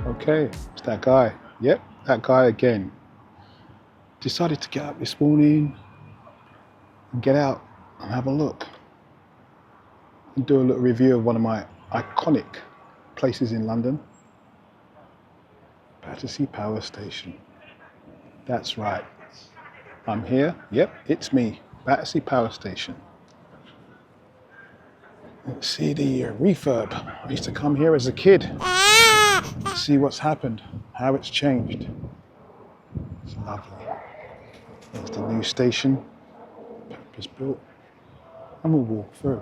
Okay, it's that guy. Yep, that guy again. Decided to get up this morning and get out and have a look and do a little review of one of my iconic places in London. Battersea Power Station. That's right. I'm here. Yep, it's me. Battersea Power Station. Let's see the refurb. I used to come here as a kid. Let's see what's happened, how it's changed. It's lovely. There's the new station, purpose built, and we'll walk through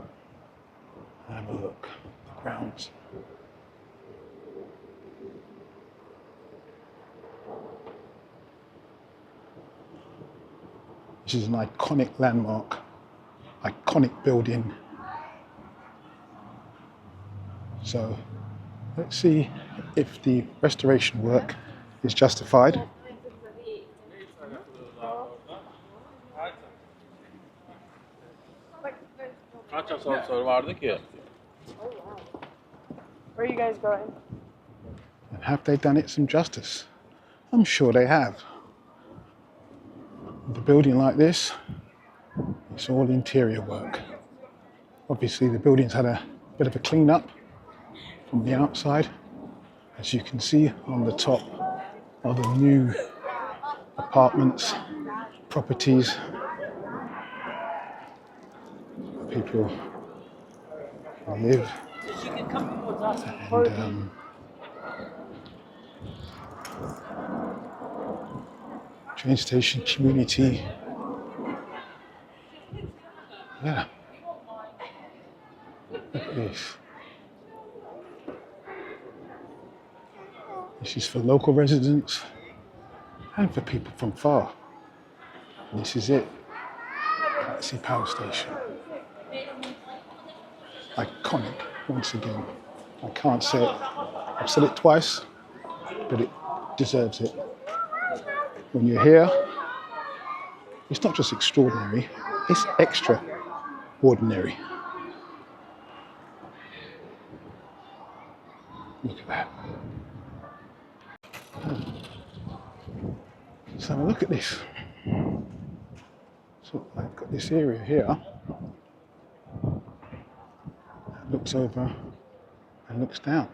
and have a look at the grounds. This is an iconic landmark, iconic building. So let's see if the restoration work is justified. Where are you guys going? And have they done it some justice? I'm sure they have. With a building like this, it's all interior work. Obviously the building's had a bit of a clean up from the outside. As you can see on the top are the new apartments, properties. People can live and train station community. Yeah. Look at this. This is for local residents and for people from far. And this is it. Battersea Power Station. Iconic, once again. I can't say it. I've said it twice, but it deserves it. When you're here, it's not just extraordinary, it's extraordinary. Look at that. Let's have a look at this. So I've got this area here that looks over and looks down.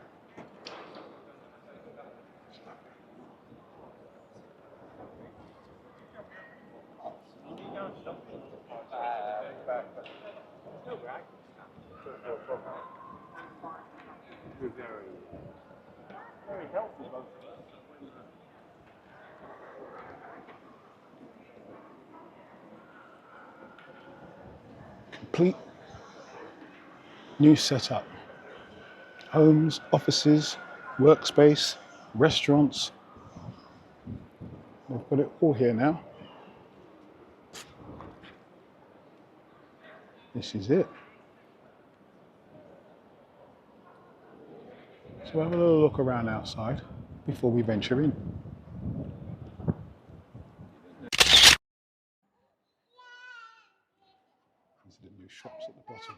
Complete new setup. Homes, offices, workspace, restaurants. We've got it all here now. This is it. So have a little look around outside before we venture in. These are the new shops at the bottom.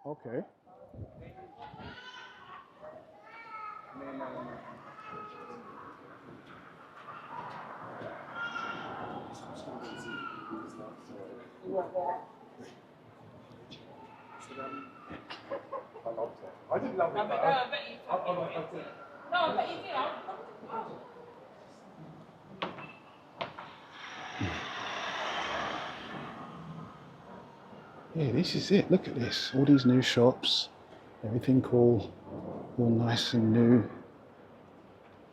Okay. I didn't love it. No, I bet you did. No, I bet you did. Yeah, this is it. Look at this. All these new shops. Everything all nice and new.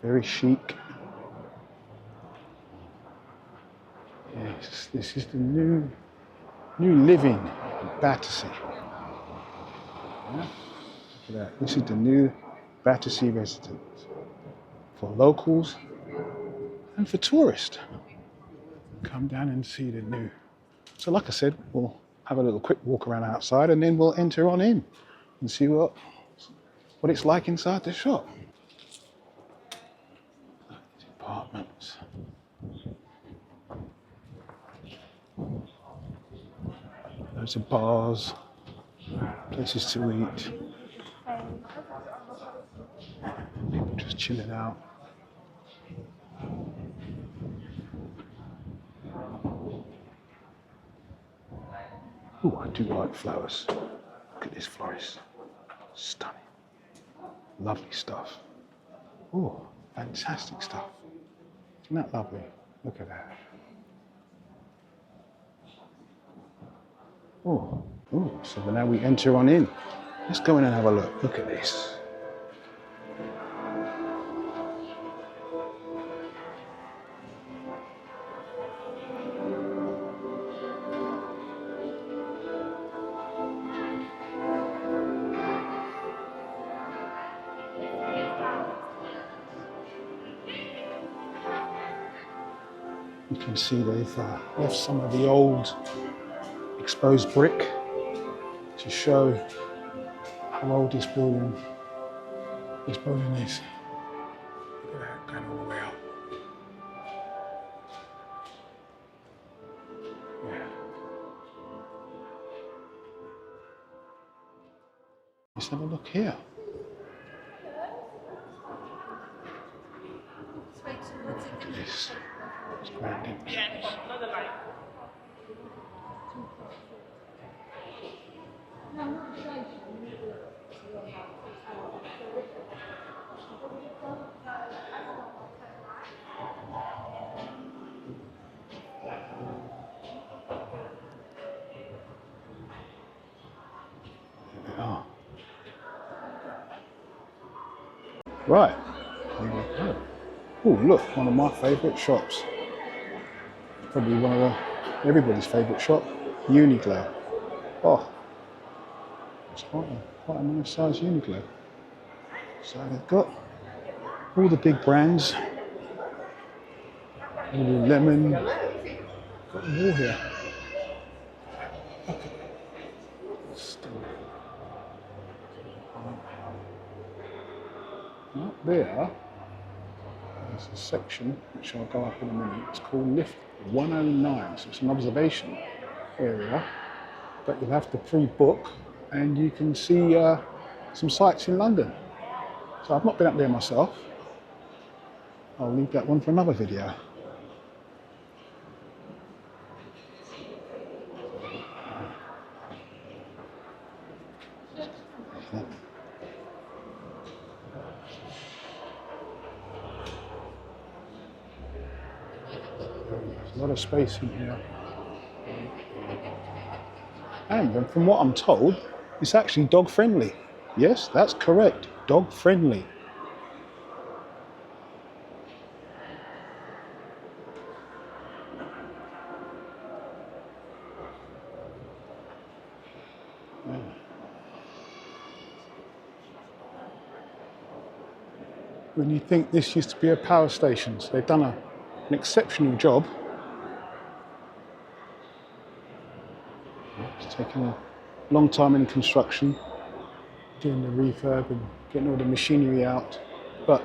Very chic. Yes, this is the new living in Battersea. Yeah. Look at that. This is the new Battersea residence for locals and for tourists. Come down and see the new. So like I said, we'll have a little quick walk around outside and then we'll enter on in and see what it's like inside the shop. These apartments. Loads of bars, places to eat. People just chilling out. Oh, I do like flowers. Look at this florist. Stunning. Lovely stuff. Oh, fantastic stuff. Isn't that lovely? Look at that. Oh, so now we enter on in. Let's go in and have a look. Look at this. You can see they've left some of the old exposed brick to show how old this building is. Look at that, going all the way up. Yeah. Let's have a look here. Look at this. It's grand entrance. Right, here we go. Oh, look, one of my favourite shops. Probably one of everybody's favourite shop, Uniqlo. Oh, it's quite a nice size Uniqlo. So they've got all the big brands. Lululemon. Got them all here. Up there's a section which I'll go up in a minute. It's called Lift 109, so it's an observation area, but you'll have to pre-book and you can see some sights in London. So I've not been up there myself. I'll leave that one for another video. There's a lot of space in here. And from what I'm told, it's actually dog friendly. Yes, that's correct, dog friendly. Yeah. When you think this used to be a power station, so they've done an exceptional job. It's taken a long time in construction, doing the refurb and getting all the machinery out, but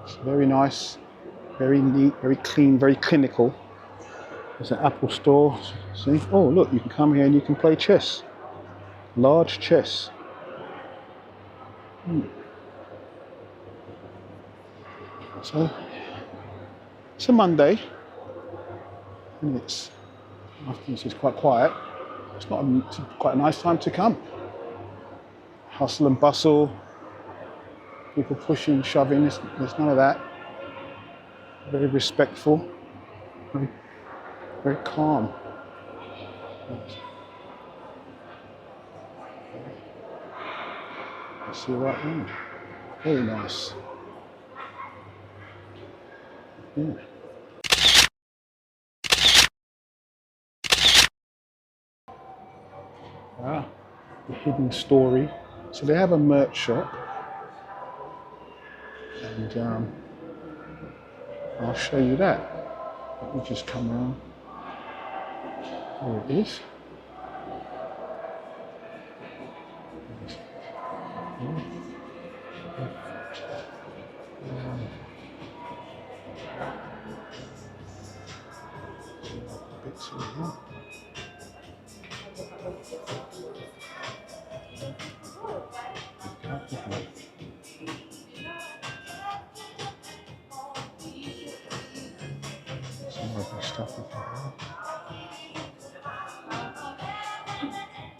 it's very nice, very neat, very clean, very clinical. There's an Apple store, see? Oh look, you can come here and you can play chess. Large chess. So, it's a Monday, and it's quite quiet. It's quite a nice time to come. Hustle and bustle, people pushing, shoving, there's none of that. Very respectful, very calm. I see right now. Very nice. Yeah. The hidden story. So they have a merch shop, and I'll show you that. Let me just come around. There it is. Bits in here.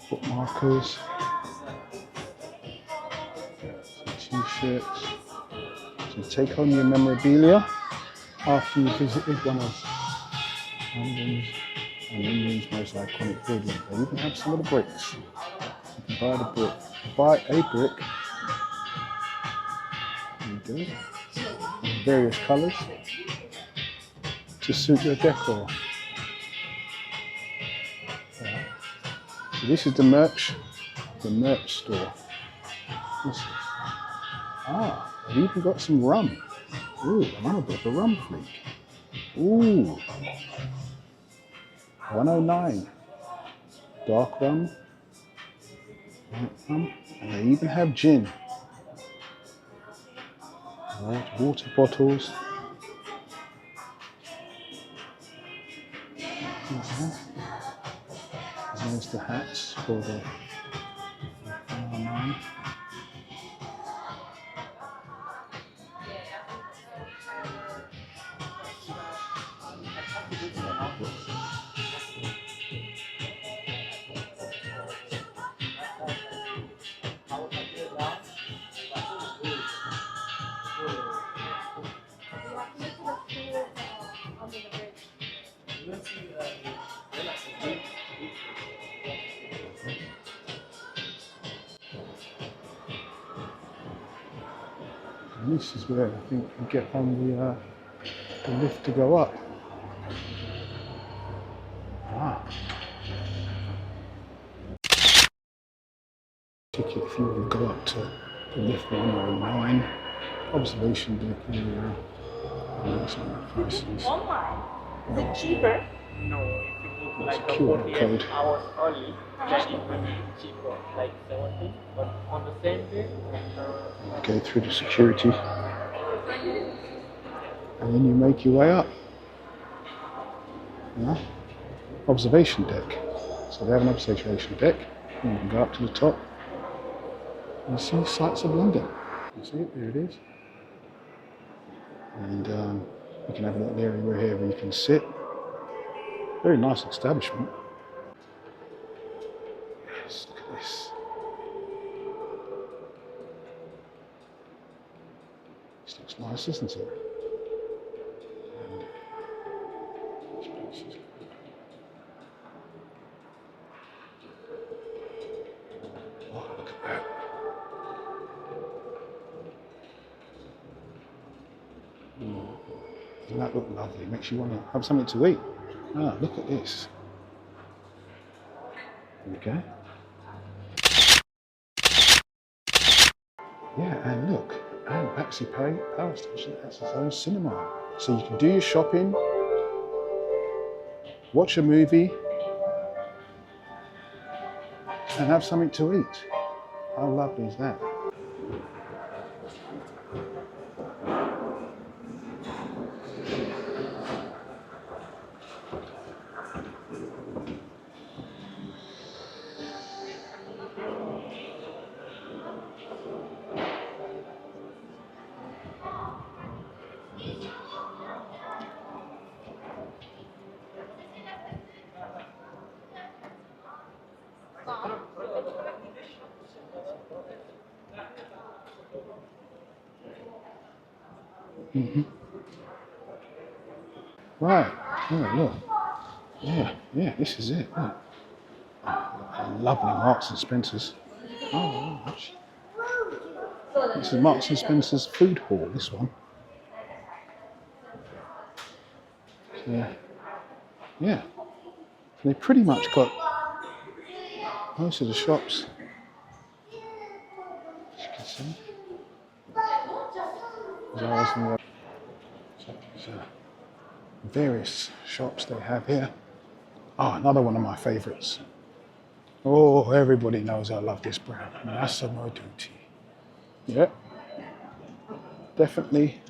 Bookmarkers, t-shirts. So take home your memorabilia after you visited one of London's most iconic buildings. They even have some of the bricks. You can buy the brick. Buy a brick. There you go. In various colours to suit your decor. Right. So this is the merch store. What's this? Ah, they've even got some rum. Ooh, another bit of a rum fleek. Ooh, 109. Dark rum, light rum, and they even have gin. Water bottles. There's the hats for the 109. And this is where I think you get on the lift to go up. Ah. Ticket if you want to go up to the lift 109. Observation deck area. Online? Is it cheaper? No, if you book like a 48 hours early, then it will be cheaper, like 70. But on the same day, go through the security, and then you make your way up. Yeah. Observation deck. So they have an observation deck, and you can go up to the top and see sights of London. You see it? There it is. And you can have a little area here where you can sit. Very nice establishment. Yes, look at this. This looks nice, doesn't it? And this place is good. Oh, look at that. Doesn't that look lovely? Makes you want to have something to eat. Ah, look at this. There we go. Yeah, and look, and Battersea Power Station has its own cinema. So you can do your shopping, watch a movie, and have something to eat. How lovely is that? Right, oh look, yeah, this is it, look. Oh, lovely Marks and Spencer's. Oh, gosh. This is Marks and Spencer's food hall, this one. Yeah, they pretty much got most of the shops, as you can see. Various shops they have here. Oh, another one of my favourites. Oh, everybody knows I love this brand. Massimo Dutti. Yeah, definitely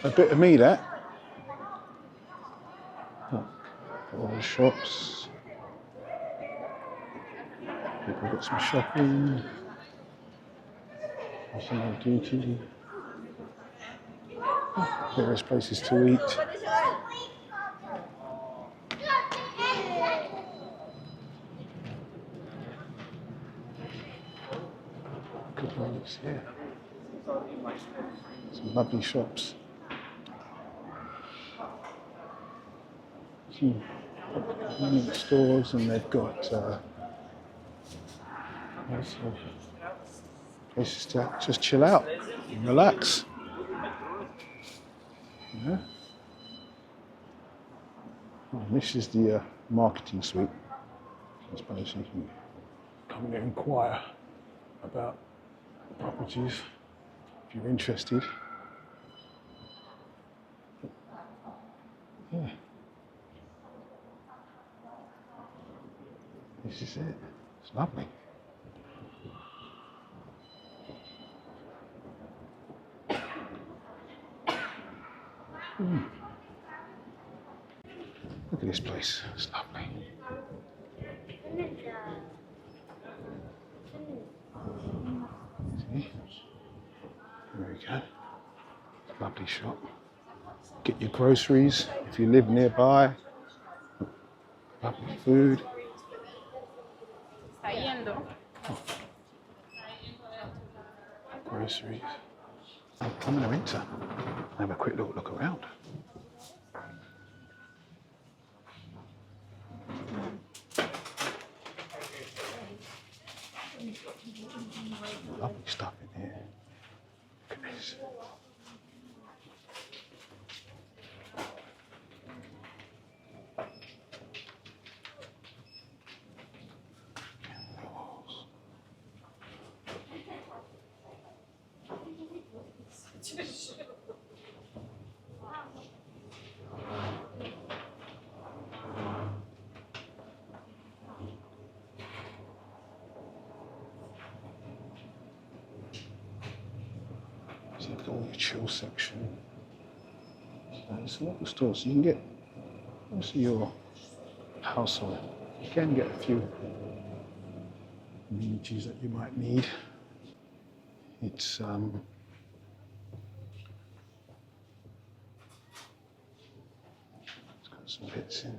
a bit of me, that. Oh, all the shops. People got some shopping. Massimo Dutti. Various places to eat. Good news, yeah. Some lovely shops. Some convenience stores, and they've got places to just chill out and relax. Yeah. Oh, and this is the marketing suite. I suppose you can come and inquire about properties if you're interested. Yeah. This is it. It's lovely. Look at this place. It's lovely. See? There we go. Lovely shop. Get your groceries if you live nearby. Lovely food. Groceries. I'm going to enter and have a quick look around. Lovely stuff in here. Look at this. So you've got all your chill section. So there's a lot of stores. So you can get most of your household. You can get a few amenities that you might need. It's got some bits in.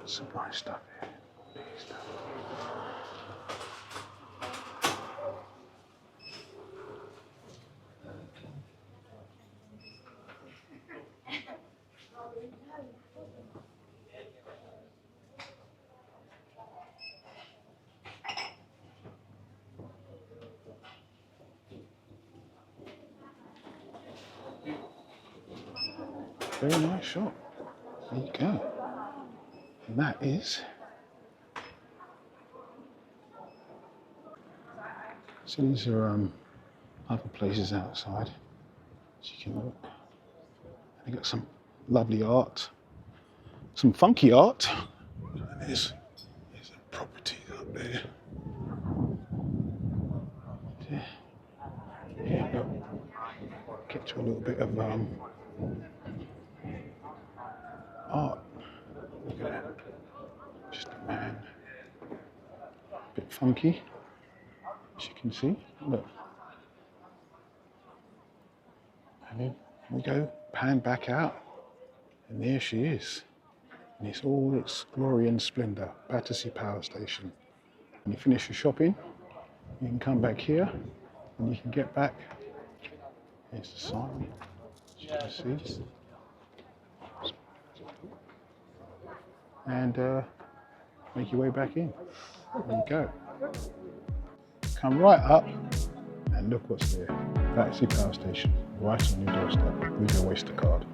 Some nice stuff here. Big stuff. Very nice shop. There you go. And that is. So these are other places outside. So you can look. They got some lovely art, some funky art. And there's a property up there. Yeah, look. Get to a little bit of art. Look at that. Just a man. A bit funky, as you can see. Look. And then we go, pan back out, and there she is. And it's all its glory and splendour, Battersea Power Station. When you finish your shopping, you can come back here, and you can get back. Here's the sign, as you can see. And make your way back in. There you go. Come right up and look what's there. Battersea Power Station, right on your doorstep with your Oyster card.